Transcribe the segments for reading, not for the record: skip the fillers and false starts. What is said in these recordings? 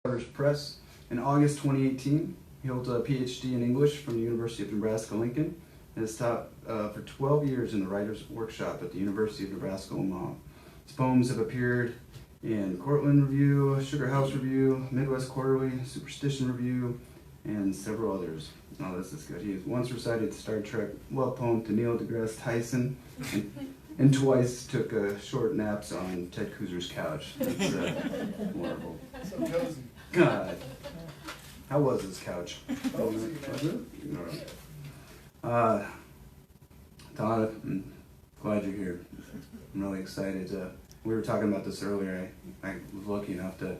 Press. In August 2018, he holds a PhD in English from the University of Nebraska Lincoln and has taught for 12 years in the Writers' Workshop at the University of Nebraska Omaha. His poems have appeared in Cortland Review, Sugar House Review, Midwest Quarterly, Superstition Review, and several others. Oh, this is good. He once recited the Star Trek love poem to Neil deGrasse Tyson, and twice took short naps on Ted Kuzer's couch. That's wonderful. So cozy. God. How was his couch? Cozy, Todd, I'm glad you're here. I'm really excited. We were talking about this earlier. I was lucky enough to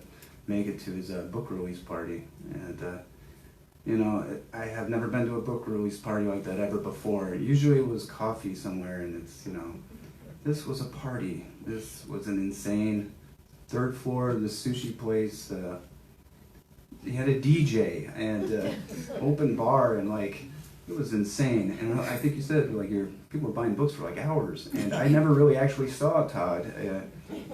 make it to his book release party. And, you know, I have never been to a book release party like that ever before. Usually it was coffee somewhere, and it's, you know, this was a party. This was an insane third floor of the sushi place. He had a DJ and open bar, and like it was insane. And I think you said like people were buying books for like hours, and I never really actually saw Todd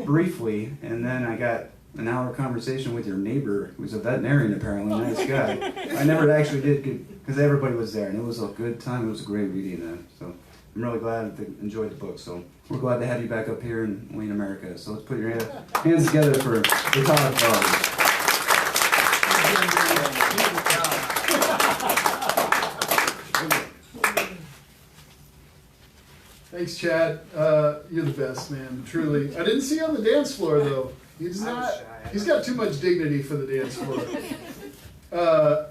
briefly, and then I got an hour conversation with your neighbor, who's a veterinarian apparently, nice guy. I never actually did because everybody was there, and it was a good time. It was a great reading, so I'm really glad that you enjoyed the book. So we're glad to have you back up here in Wayne, America. So let's put your hands together for the Todd Brothers. Thanks, Chad. You're the best, man. Truly. I didn't see you on the dance floor, though. He's got too much dignity for the dance floor.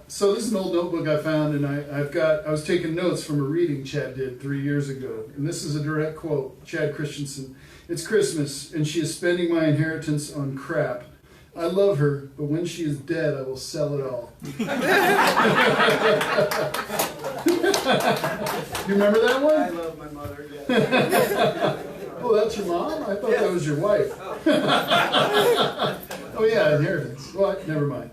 So this is an old notebook I found, and I was taking notes from a reading Chad did 3 years ago. And this is a direct quote, Chad Christensen. "It's Christmas, and she is spending my inheritance on crap. I love her, but when she is dead, I will sell it all." You remember that one? I love my mother. Yeah. Oh, that's your mom? I thought that was your wife. Oh yeah, inheritance. Well, never mind.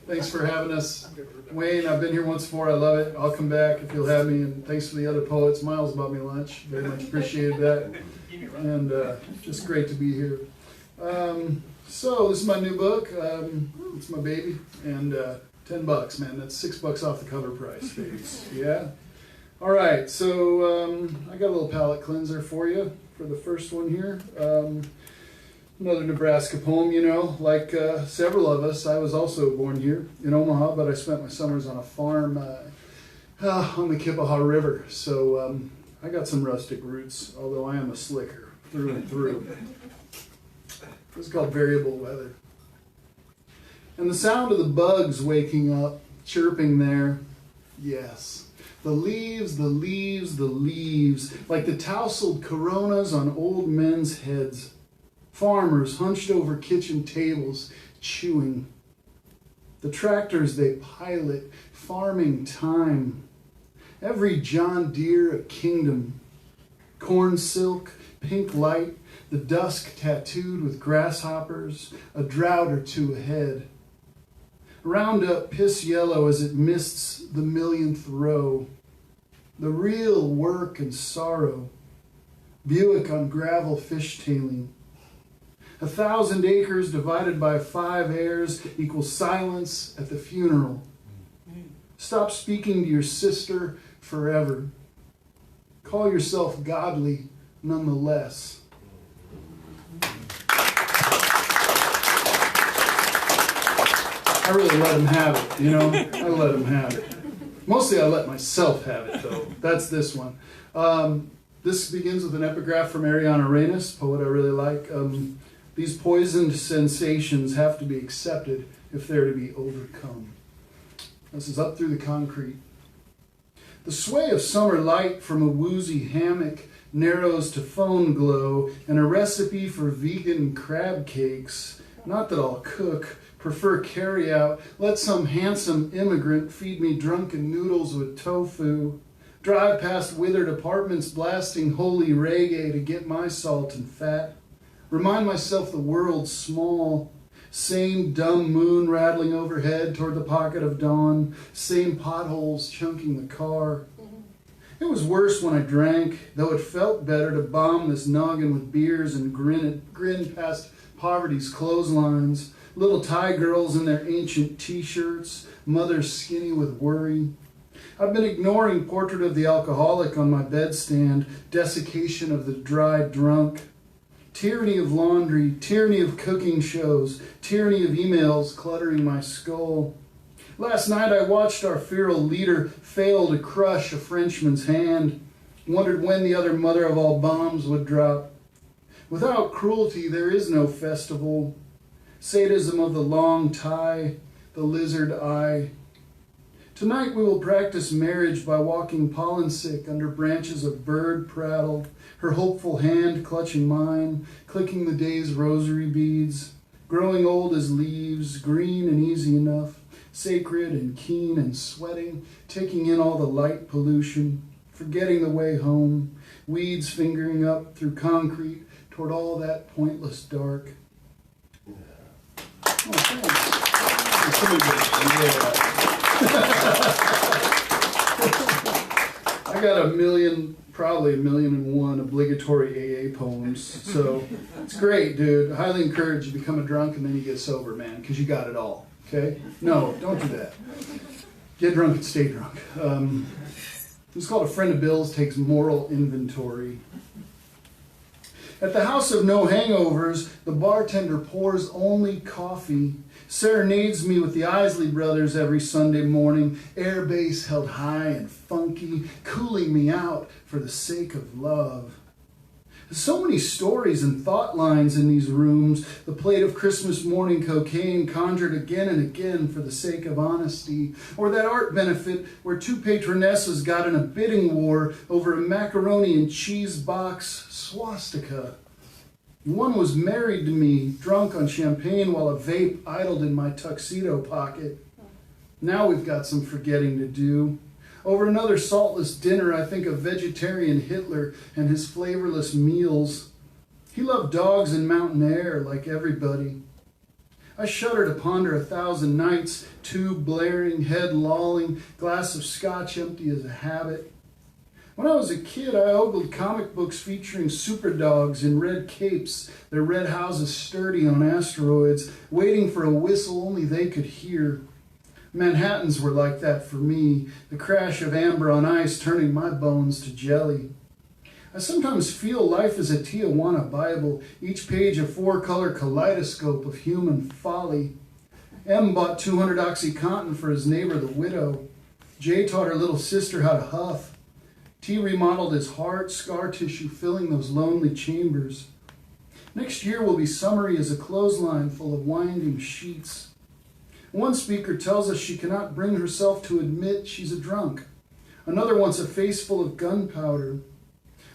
Thanks for having us. Wayne, I've been here once before. I love it. I'll come back if you'll have me. And thanks for the other poets. Miles bought me lunch. Very much appreciated that. And just great to be here. So this is my new book. It's my baby. And $10, man. That's $6 off the cover price. Yeah. All right. So I got a little palate cleanser for you for the first one here. Another Nebraska poem, you know, like several of us. I was also born here in Omaha, but I spent my summers on a farm on the Kippahaw River. So I got some rustic roots, although I am a slicker through and through. It's called Variable Weather. And the sound of the bugs waking up, chirping there, yes. The leaves, the leaves, the leaves, like the tousled coronas on old men's heads. Farmers hunched over kitchen tables, chewing. The tractors they pilot, farming time. Every John Deere a kingdom. Corn silk, pink light, the dusk tattooed with grasshoppers, a drought or two ahead. Roundup piss yellow as it mists the millionth row. The real work and sorrow. Buick on gravel fishtailing. 1,000 acres divided by 5 heirs equals silence at the funeral. Stop speaking to your sister forever. Call yourself godly nonetheless. I really let him have it, you know? I let him have it. Mostly I let myself have it, though. That's this one. This begins with an epigraph from Ariana Reines, poet I really like. These poisoned sensations have to be accepted if they're to be overcome. This is up through the concrete. The sway of summer light from a woozy hammock narrows to phone glow and a recipe for vegan crab cakes. Not that I'll cook, prefer carry out. Let some handsome immigrant feed me drunken noodles with tofu. Drive past withered apartments blasting holy reggae to get my salt and fat. Remind myself the world's small. Same dumb moon rattling overhead toward the pocket of dawn. Same potholes chunking the car. It was worse when I drank, though it felt better to bomb this noggin with beers and grin past poverty's clotheslines. little Thai girls in their ancient t-shirts, mothers skinny with worry. I've been ignoring Portrait of the Alcoholic on my bedstand, desiccation of the dry drunk, tyranny of laundry, tyranny of cooking shows, tyranny of emails cluttering my skull. Last night I watched our feral leader fail to crush a Frenchman's hand, wondered when the other mother of all bombs would drop. Without cruelty there is no festival, sadism of the long tie, the lizard eye. Tonight we will practice marriage by walking pollen-sick under branches of bird prattle, her hopeful hand clutching mine, clicking the day's rosary beads, growing old as leaves, green and easy enough, sacred and keen and sweating, taking in all the light pollution, forgetting the way home, weeds fingering up through concrete toward all that pointless dark. Oh, thanks. I got probably a million and one obligatory AA poems, so it's great, dude. I highly encourage you to become a drunk and then you get sober, man, because you got it all, okay? No, don't do that. Get drunk and stay drunk. It's called A Friend of Bill's Takes Moral Inventory. At the House of No Hangovers, the bartender pours only coffee, serenades me with the Isley Brothers every Sunday morning, air bass held high and funky, cooling me out for the sake of love. So many stories and thought lines in these rooms, the plate of Christmas morning cocaine conjured again and again for the sake of honesty, or that art benefit where two patronesses got in a bidding war over a macaroni and cheese box swastika. One was married to me, drunk on champagne while a vape idled in my tuxedo pocket. Now we've got some forgetting to do. Over another saltless dinner, I think of vegetarian Hitler and his flavorless meals. He loved dogs and mountain air like everybody. I shudder to ponder 1,000 nights, tube blaring, head lolling, glass of scotch empty as a habit. When I was a kid, I ogled comic books featuring super dogs in red capes, their red houses sturdy on asteroids, waiting for a whistle only they could hear. Manhattans were like that for me, the crash of amber on ice turning my bones to jelly. I sometimes feel life is a Tijuana Bible, each page a 4-color kaleidoscope of human folly. M bought 200 OxyContin for his neighbor, the widow. J taught her little sister how to huff. T remodeled his heart, scar tissue filling those lonely chambers. Next year will be summery as a clothesline full of winding sheets. One speaker tells us she cannot bring herself to admit she's a drunk. Another wants a face full of gunpowder.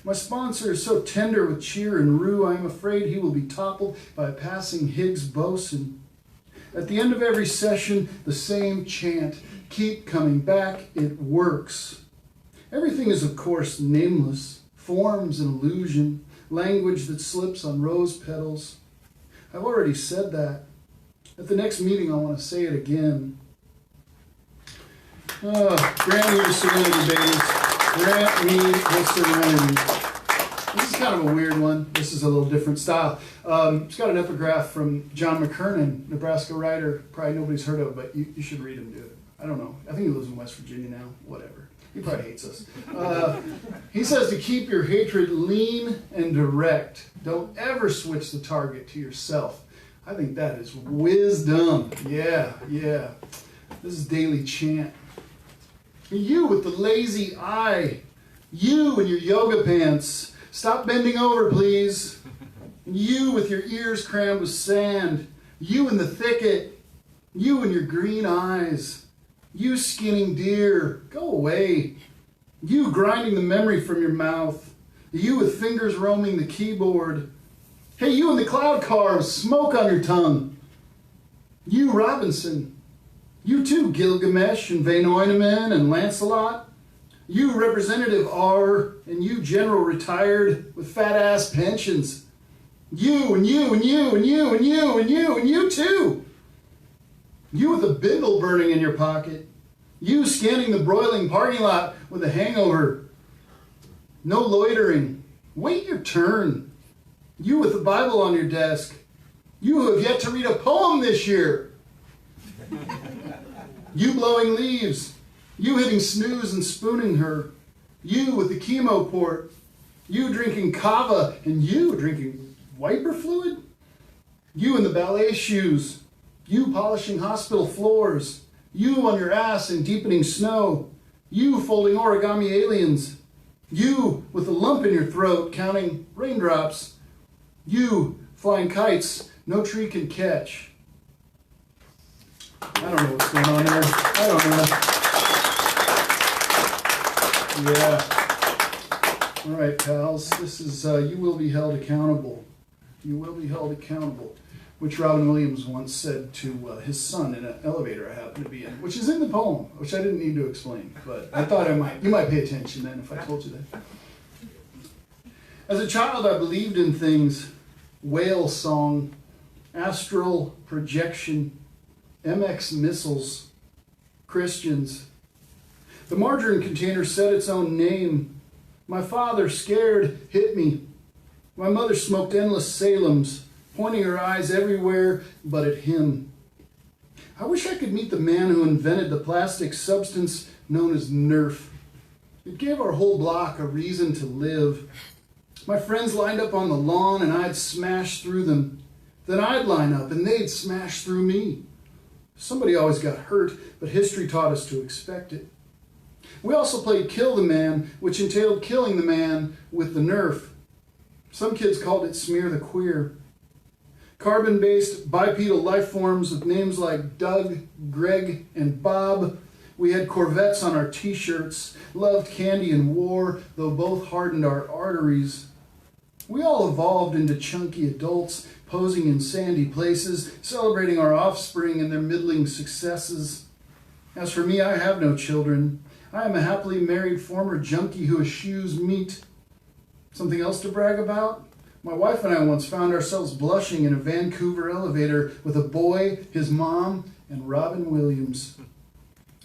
My sponsor is so tender with cheer and rue, I am afraid he will be toppled by a passing Higgs boson. At the end of every session, the same chant, keep coming back, it works. Everything is, of course, nameless, forms an illusion, language that slips on rose petals. I've already said that. At the next meeting, I want to say it again. Grant me the serenity, babies. Grant me the serenity. This is kind of a weird one. This is a little different style. It's got an epigraph from John McKernan, Nebraska writer. Probably nobody's heard of, but you should read him, dude. I don't know. I think he lives in West Virginia now. Whatever. He probably hates us. He says to keep your hatred lean and direct. Don't ever switch the target to yourself. I think that is wisdom. Yeah. This is daily chant. You with the lazy eye. You in your yoga pants. Stop bending over, please. You with your ears crammed with sand. You in the thicket. You and your green eyes. You skinning deer. Go away. You grinding the memory from your mouth. You with fingers roaming the keyboard. Hey, you in the cloud car with smoke on your tongue. You, Robinson. You too, Gilgamesh and Vainoinaman and Lancelot. You, Representative R, and you, General Retired with fat-ass pensions. You and you and you and you and you and you and you too. You with a bindle burning in your pocket. You scanning the broiling parking lot with a hangover. No loitering. Wait your turn. You with the Bible on your desk. You who have yet to read a poem this year. You blowing leaves. You hitting snooze and spooning her. You with the chemo port. You drinking kava and you drinking wiper fluid. You in the ballet shoes. You polishing hospital floors. You on your ass in deepening snow. You folding origami aliens. You with a lump in your throat counting raindrops. You flying kites no tree can catch. I don't know what's going on there. I don't know. Yeah. All right, pals. This is You Will Be Held Accountable. You will be held accountable, which Robin Williams once said to his son in an elevator I happened to be in, which is in the poem, which I didn't need to explain, but I thought you might pay attention then if I told you that. As a child, I believed in things: whale song, astral projection, MX missiles, Christians. The margarine container said its own name. My father, scared, hit me. My mother smoked endless Salems, pointing her eyes everywhere but at him. I wish I could meet the man who invented the plastic substance known as Nerf. It gave our whole block a reason to live. My friends lined up on the lawn and I'd smash through them. Then I'd line up and they'd smash through me. Somebody always got hurt, but history taught us to expect it. We also played Kill the Man, which entailed killing the man with the Nerf. Some kids called it Smear the Queer. Carbon-based bipedal life forms with names like Doug, Greg, and Bob. We had Corvettes on our t-shirts, loved candy and war, though both hardened our arteries. We all evolved into chunky adults, posing in sandy places, celebrating our offspring and their middling successes. As for me, I have no children. I am a happily married former junkie who eschews meat. Something else to brag about? My wife and I once found ourselves blushing in a Vancouver elevator with a boy, his mom, and Robin Williams.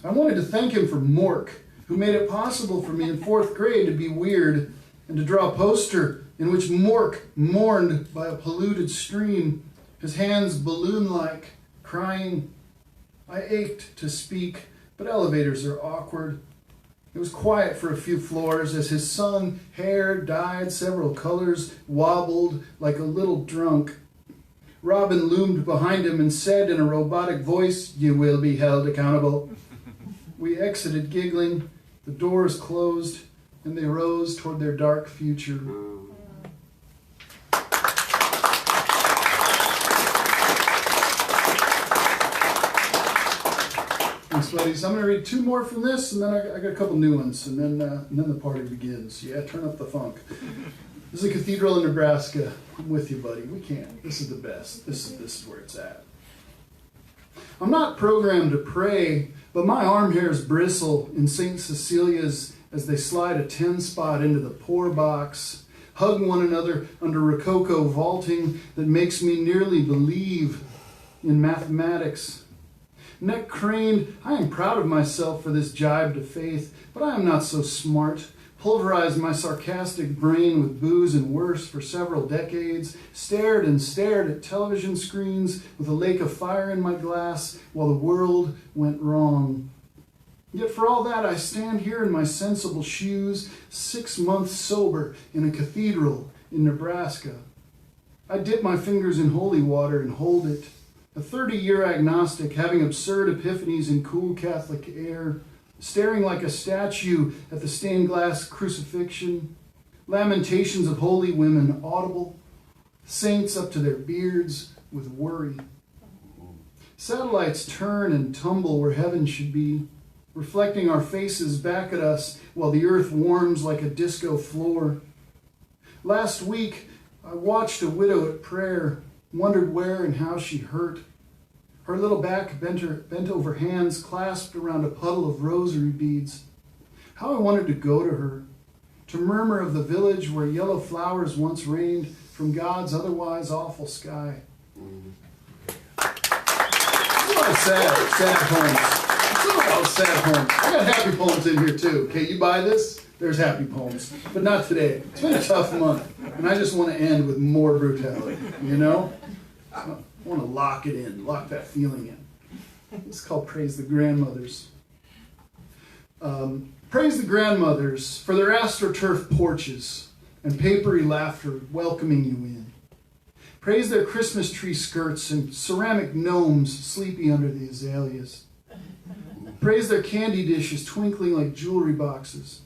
I wanted to thank him for Mork, who made it possible for me in 4th grade to be weird and to draw a poster in which Mork mourned by a polluted stream, his hands balloon-like, crying. I ached to speak, but elevators are awkward. It was quiet for a few floors as his son, hair dyed several colors, wobbled like a little drunk. Robin loomed behind him and said in a robotic voice, "You will be held accountable." We exited giggling, the doors closed, and they rose toward their dark future. Thanks, ladies. I'm going to read 2 more from this, and then I got a couple new ones, and then the party begins. Yeah, turn up the funk. This is a cathedral in Nebraska. I'm with you, buddy. We can't. This is the best. This is where it's at. I'm not programmed to pray, but my arm hairs bristle in St. Cecilia's as they slide a 10-spot into the poor box, hug one another under rococo vaulting that makes me nearly believe in mathematics. Neck craned, I am proud of myself for this jibe to faith, but I am not so smart. Pulverized my sarcastic brain with booze and worse for several decades, stared and stared at television screens with a lake of fire in my glass while the world went wrong. Yet for all that, I stand here in my sensible shoes, 6 months sober in a cathedral in Nebraska. I dip my fingers in holy water and hold it. A 30-year agnostic having absurd epiphanies in cool Catholic air, staring like a statue at the stained glass crucifixion, lamentations of holy women audible, saints up to their beards with worry. Satellites turn and tumble where heaven should be, reflecting our faces back at us while the earth warms like a disco floor. Last week, I watched a widow at prayer, wondered where and how she hurt. Her little back bent over hands clasped around a puddle of rosary beads. How I wanted to go to her, to murmur of the village where yellow flowers once rained from God's otherwise awful sky. It's a lot of sad poems. It's a lot of sad poems. I got happy poems in here too. Okay, you buy this? There's happy poems, but not today. It's been a tough month, and I just want to end with more brutality, you know? So I want to lock it in, lock that feeling in. It's called Praise the Grandmothers. Praise the grandmothers for their astroturf porches and papery laughter welcoming you in. Praise their Christmas tree skirts and ceramic gnomes sleepy under the azaleas. Praise their candy dishes twinkling like jewelry boxes.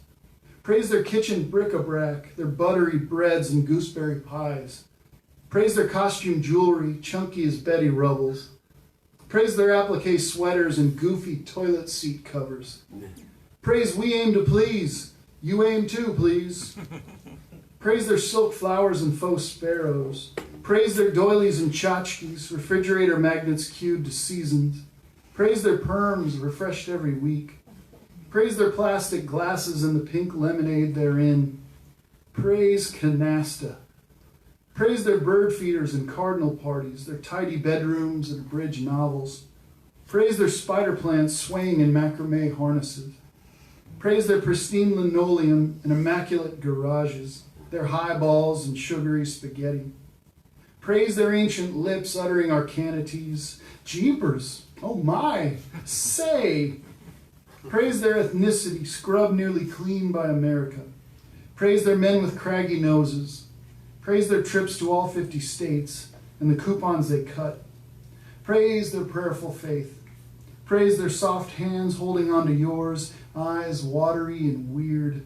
Praise their kitchen bric-a-brac, their buttery breads and gooseberry pies. Praise their costume jewelry, chunky as Betty Rubbles. Praise their applique sweaters and goofy toilet seat covers. Praise we aim to please. You aim too, please. Praise their silk flowers and faux sparrows. Praise their doilies and tchotchkes, refrigerator magnets cued to seasons. Praise their perms, refreshed every week. Praise their plastic glasses and the pink lemonade therein. Praise canasta. Praise their bird feeders and cardinal parties, their tidy bedrooms and abridged novels. Praise their spider plants swaying in macrame harnesses. Praise their pristine linoleum and immaculate garages, their highballs and sugary spaghetti. Praise their ancient lips uttering arcanities. Jeepers, oh my, say. Praise their ethnicity, scrubbed nearly clean by America. Praise their men with craggy noses. Praise their trips to all 50 states and the coupons they cut. Praise their prayerful faith. Praise their soft hands holding onto yours, eyes watery and weird.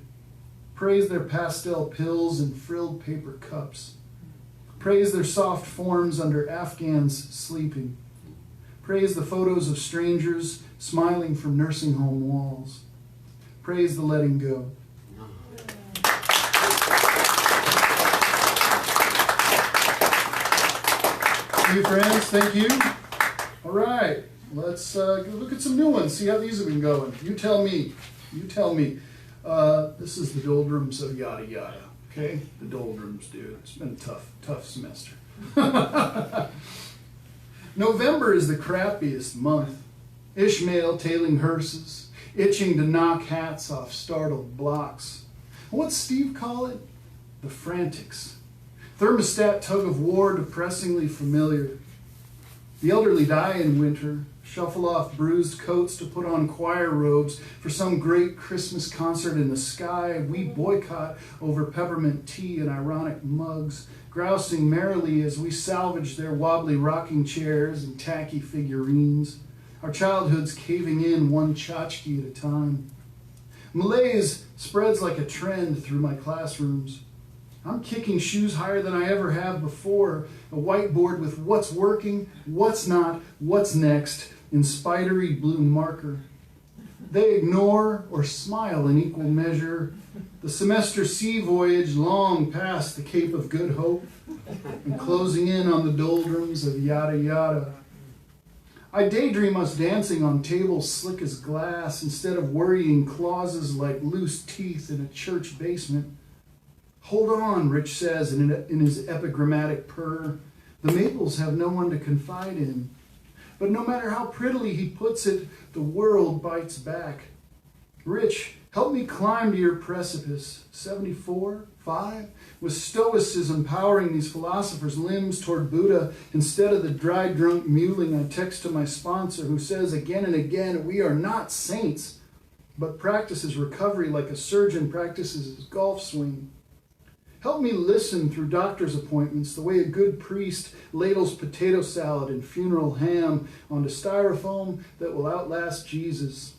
Praise their pastel pills and frilled paper cups. Praise their soft forms under Afghans sleeping. Praise the photos of strangers smiling from nursing home walls. Praise the letting go. Thank you, friends. Thank you. All right. Let's look at some new ones, see how these have been going. You tell me. You tell me. This is the doldrums of yada yada. Okay? The doldrums, dude. It's been a tough semester. November is the crappiest month. Ishmael tailing hearses, itching to knock hats off startled blocks. What's Steve call it? The frantics. Thermostat tug of war depressingly familiar. The elderly die in winter, shuffle off bruised coats to put on choir robes for some great Christmas concert in the sky. We boycott over peppermint tea and ironic mugs, grousing merrily as we salvage their wobbly rocking chairs and tacky figurines, our childhoods caving in one tchotchke at a time. Malaise spreads like a trend through my classrooms. I'm kicking shoes higher than I ever have before, a whiteboard with what's working, what's not, what's next, in spidery blue marker. They ignore or smile in equal measure. The semester sea voyage long past the Cape of Good Hope and closing in on the doldrums of yada yada. I daydream us dancing on tables slick as glass instead of worrying clauses like loose teeth in a church basement. Hold on, Rich says in his epigrammatic purr. The maples have no one to confide in. But no matter how prettily he puts it, the world bites back. Rich, help me climb to your precipice. 74, 5, with stoicism powering these philosophers' limbs toward Buddha instead of the dry drunk mewling I text to my sponsor who says again and again, we are not saints, but practices recovery like a surgeon practices his golf swing. Help me listen through doctor's appointments the way a good priest ladles potato salad and funeral ham onto styrofoam that will outlast Jesus.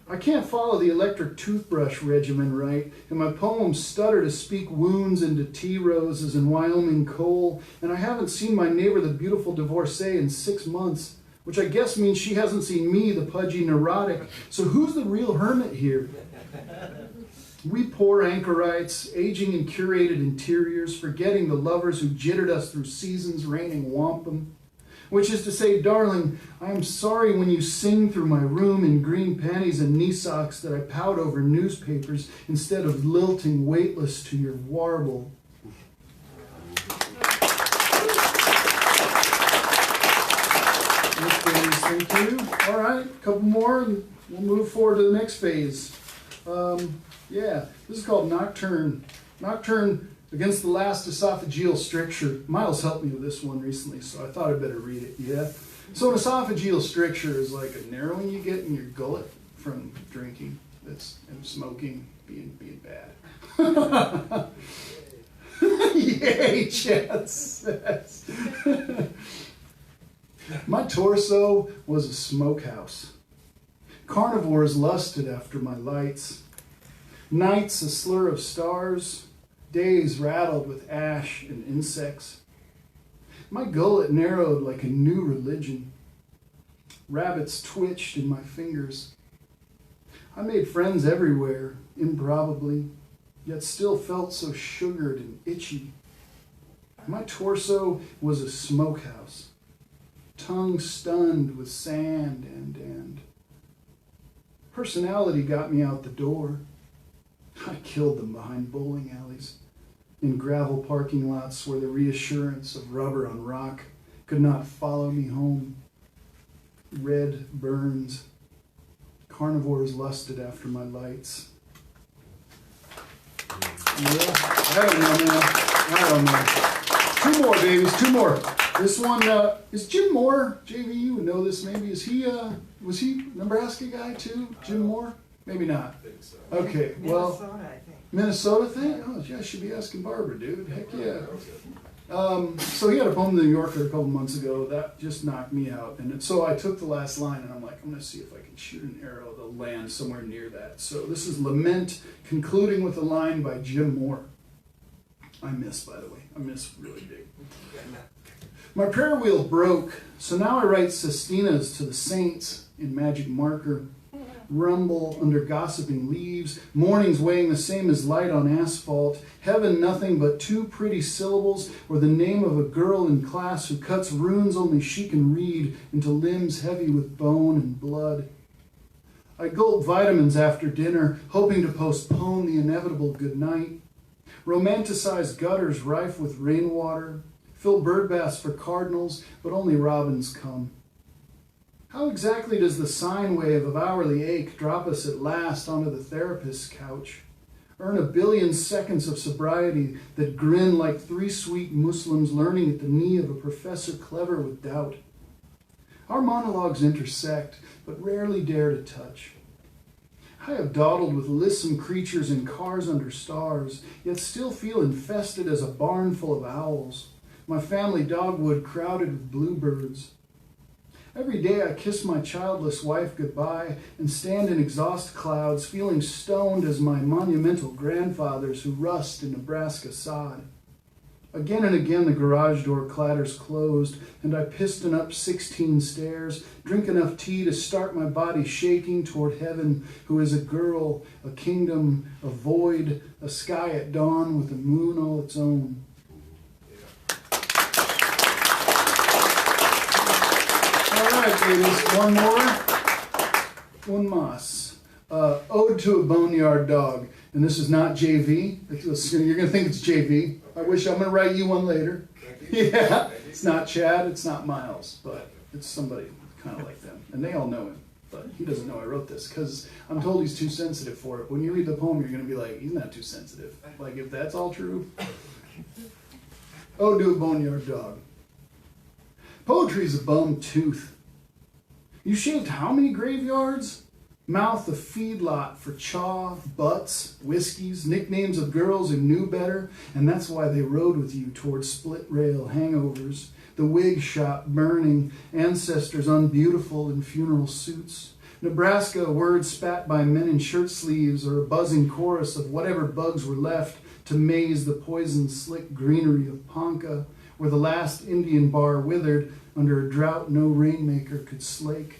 I can't follow the electric toothbrush regimen right, and my poems stutter to speak wounds into tea roses and Wyoming coal, and I haven't seen my neighbor the beautiful divorcee in 6 months, which I guess means she hasn't seen me, the pudgy neurotic. So who's the real hermit here? We poor anchorites, aging in curated interiors, forgetting the lovers who jittered us through seasons raining wampum. Which is to say, darling, I am sorry when you sing through my room in green panties and knee socks that I pout over newspapers instead of lilting weightless to your warble. Thank you. All right, a couple more and we'll move forward to the next phase. This is called Nocturne. Nocturne against the last esophageal stricture. Miles helped me with this one recently, so I thought I'd better read it, yeah? So an esophageal stricture is like a narrowing you get in your gullet from drinking and smoking being bad. Yay, Chats! My torso was a smokehouse. Carnivores lusted after my lights. Nights a slur of stars. Days rattled with ash and insects. My gullet narrowed like a new religion. Rabbits twitched in my fingers. I made friends everywhere, improbably, yet still felt so sugared and itchy. My torso was a smokehouse, tongue stunned with sand and personality got me out the door. I killed them behind bowling alleys, in gravel parking lots where the reassurance of rubber on rock could not follow me home. Red burns. Carnivores lusted after my lights. Yeah, I don't know. 2 more, babies, 2 more. This one, is Jim Moore, JV, you would know this maybe. Was he Nebraska guy too? Jim Moore? Maybe not. I think so. Okay, well. Minnesota, I think. Minnesota thing? Oh, yeah, I should be asking Barbara, dude. Heck yeah. So he had a poem in the New Yorker a couple months ago that just knocked me out. And so I took the last line and I'm like, I'm going to see if I can shoot an arrow that'll land somewhere near that. So this is Lament, concluding with a line by Jim Moore. I miss, by the way. I miss really big. My prayer wheel broke, so now I write sestinas to the saints in magic marker. Rumble under gossiping leaves, mornings weighing the same as light on asphalt, heaven nothing but 2 pretty syllables, or the name of a girl in class who cuts runes only she can read into limbs heavy with bone and blood. I gulp vitamins after dinner, hoping to postpone the inevitable goodnight. Romanticize gutters rife with rainwater, fill birdbaths for cardinals, but only robins come. How exactly does the sine wave of hourly ache drop us at last onto the therapist's couch? Earn a billion seconds of sobriety that grin like 3 sweet Muslims learning at the knee of a professor clever with doubt. Our monologues intersect, but rarely dare to touch. I have dawdled with lissom creatures in cars under stars, yet still feel infested as a barn full of owls, my family dogwood crowded with bluebirds. Every day I kiss my childless wife goodbye and stand in exhaust clouds, feeling stoned as my monumental grandfathers who rust in Nebraska sod. Again and again the garage door clatters closed, and I piston up 16 stairs, drink enough tea to start my body shaking toward heaven, who is a girl, a kingdom, a void, a sky at dawn with a moon all its own. One more. One mas. Ode to a Boneyard Dog. And this is not JV. You're going to think it's JV. I'm going to write you one later. Yeah. It's not Chad. It's not Miles. But it's somebody kind of like them. And they all know him. But he doesn't know I wrote this because I'm told he's too sensitive for it. When you read the poem, you're going to be like, he's not too sensitive. Like, if that's all true. Ode to a Boneyard Dog. Poetry's a bum tooth. You shaved how many graveyards? Mouth a feedlot for chaw, butts, whiskeys, nicknames of girls who knew better, and that's why they rode with you toward split rail hangovers, the wig shop burning, ancestors unbeautiful in funeral suits. Nebraska, a word spat by men in shirt sleeves, or a buzzing chorus of whatever bugs were left to maze the poison slick greenery of Ponca, where the last Indian bar withered under a drought no rainmaker could slake.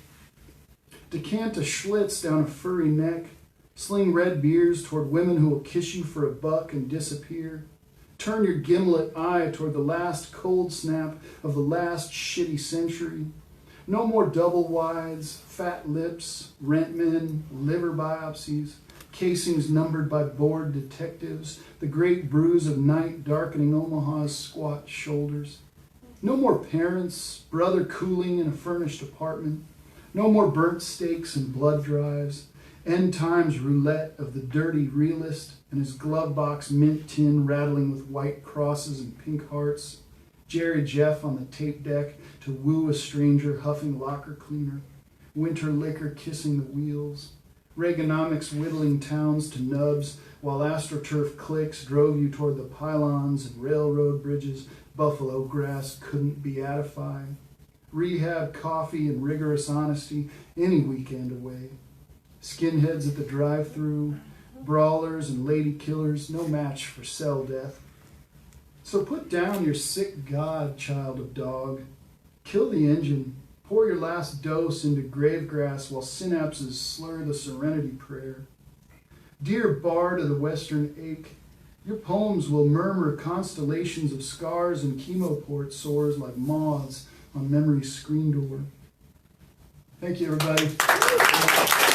Decant a Schlitz down a furry neck, sling red beers toward women who will kiss you for $1 and disappear. Turn your gimlet eye toward the last cold snap of the last shitty century. No more double wides, fat lips, rent men, liver biopsies, casings numbered by bored detectives, the great bruise of night darkening Omaha's squat shoulders. No more parents, brother cooling in a furnished apartment. No more burnt steaks and blood drives. End times roulette of the dirty realist and his glove box mint tin rattling with white crosses and pink hearts. Jerry Jeff on the tape deck to woo a stranger huffing locker cleaner. Winter liquor kissing the wheels. Reaganomics whittling towns to nubs while AstroTurf clicks drove you toward the pylons and railroad bridges buffalo grass couldn't beatify. Rehab coffee and rigorous honesty any weekend away. Skinheads at the drive-thru, brawlers and lady killers, no match for cell death. So put down your sick god, child of dog. Kill the engine. Pour your last dose into grave grass while synapses slur the serenity prayer. Dear bard of the western ache, your poems will murmur constellations of scars and chemoport sores like moths on memory's screen door. Thank you, everybody.